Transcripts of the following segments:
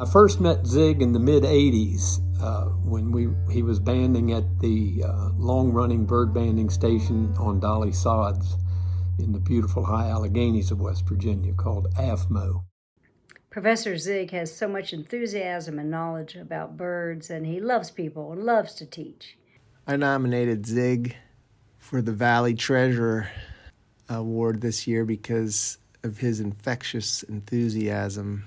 I first met Zig in the mid-'80s when he was banding at the long-running bird banding station on Dolly Sods in the beautiful high Alleghenies of West Virginia called AFMO. Professor Zig has so much enthusiasm and knowledge about birds, and he loves people and loves to teach. I nominated Zig for the Valley Treasurer Award this year because of his infectious enthusiasm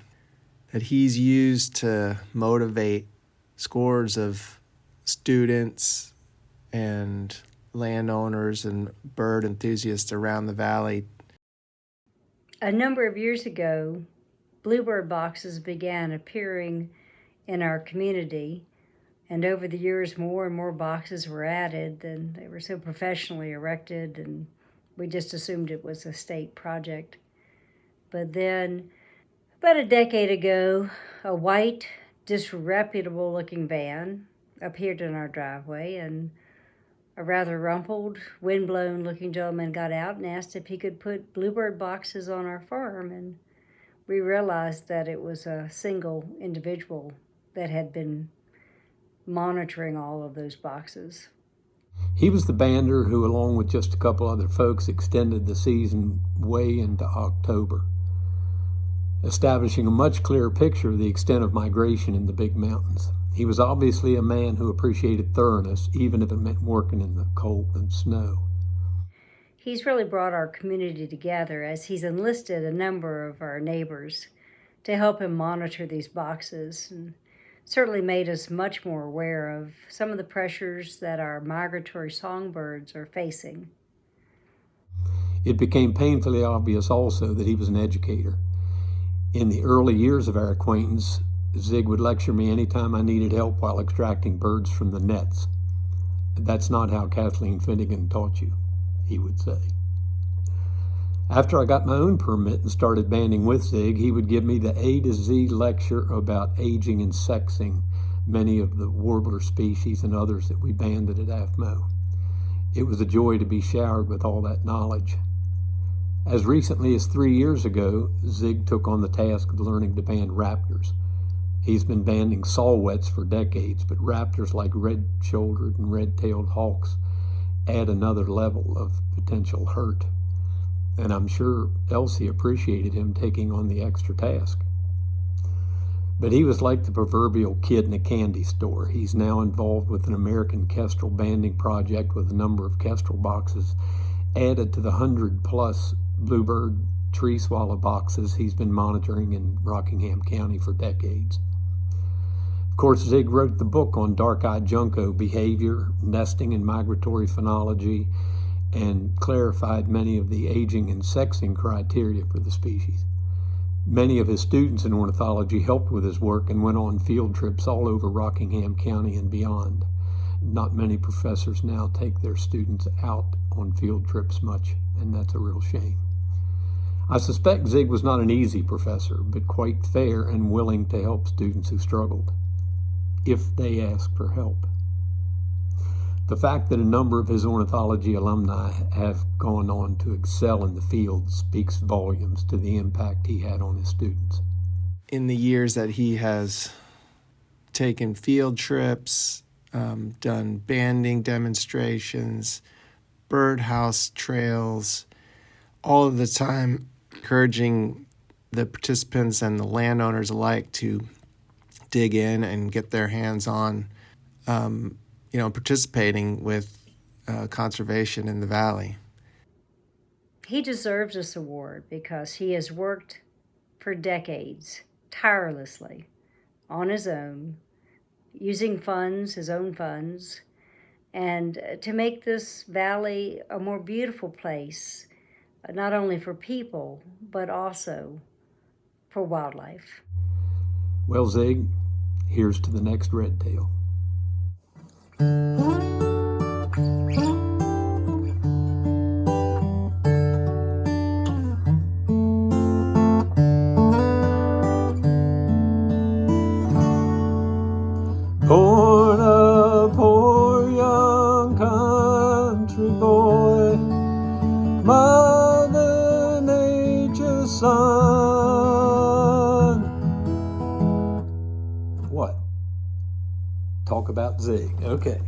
that he's used to motivate scores of students and landowners and bird enthusiasts around the valley. A number of years ago, bluebird boxes began appearing in our community, and over the years more and more boxes were added, and they were so professionally erected, and we just assumed it was a state project. But then, about a decade ago, a white, disreputable-looking van appeared in our driveway, and a rather rumpled, windblown-looking gentleman got out and asked if he could put bluebird boxes on our farm, and we realized that it was a single individual that had been monitoring all of those boxes. He was the bander who, along with just a couple other folks, extended the season way into October, establishing a much clearer picture of the extent of migration in the big mountains. He was obviously a man who appreciated thoroughness, even if it meant working in the cold and snow. He's really brought our community together as he's enlisted a number of our neighbors to help him monitor these boxes, and certainly made us much more aware of some of the pressures that our migratory songbirds are facing. It became painfully obvious also that he was an educator. In the early years of our acquaintance, Zig would lecture me anytime I needed help while extracting birds from the nets. "That's not how Kathleen Finnegan taught you," he would say. After I got my own permit and started banding with Zig, he would give me the A to Z lecture about aging and sexing many of the warbler species and others that we banded at AFMO. It was a joy to be showered with all that knowledge. As recently as 3 years ago, Zig took on the task of learning to band raptors. He's been banding saw-whets for decades, but raptors like red-shouldered and red-tailed hawks add another level of potential hurt. And I'm sure Elsie appreciated him taking on the extra task. But he was like the proverbial kid in a candy store. He's now involved with an American kestrel banding project with a number of kestrel boxes added to the 100-plus bluebird tree swallow boxes he's been monitoring in Rockingham County for decades. Of course, Zig wrote the book on dark-eyed junco behavior, nesting and migratory phenology, and clarified many of the aging and sexing criteria for the species. Many of his students in ornithology helped with his work and went on field trips all over Rockingham County and beyond. Not many professors now take their students out on field trips much, and that's a real shame. I suspect Zig was not an easy professor, but quite fair and willing to help students who struggled, if they asked for help. The fact that a number of his ornithology alumni have gone on to excel in the field speaks volumes to the impact he had on his students. In the years that he has taken field trips, done banding demonstrations, birdhouse trails, all of the time encouraging the participants and the landowners alike to dig in and get their hands on participating with conservation in the valley. He deserves this award because he has worked for decades tirelessly on his own, using funds, his own funds, and to make this valley a more beautiful place, not only for people, but also for wildlife. Well, Zig, here's to the next red tail. Born a poor young country boy, Mother Nature's son, talk about Zig. Okay.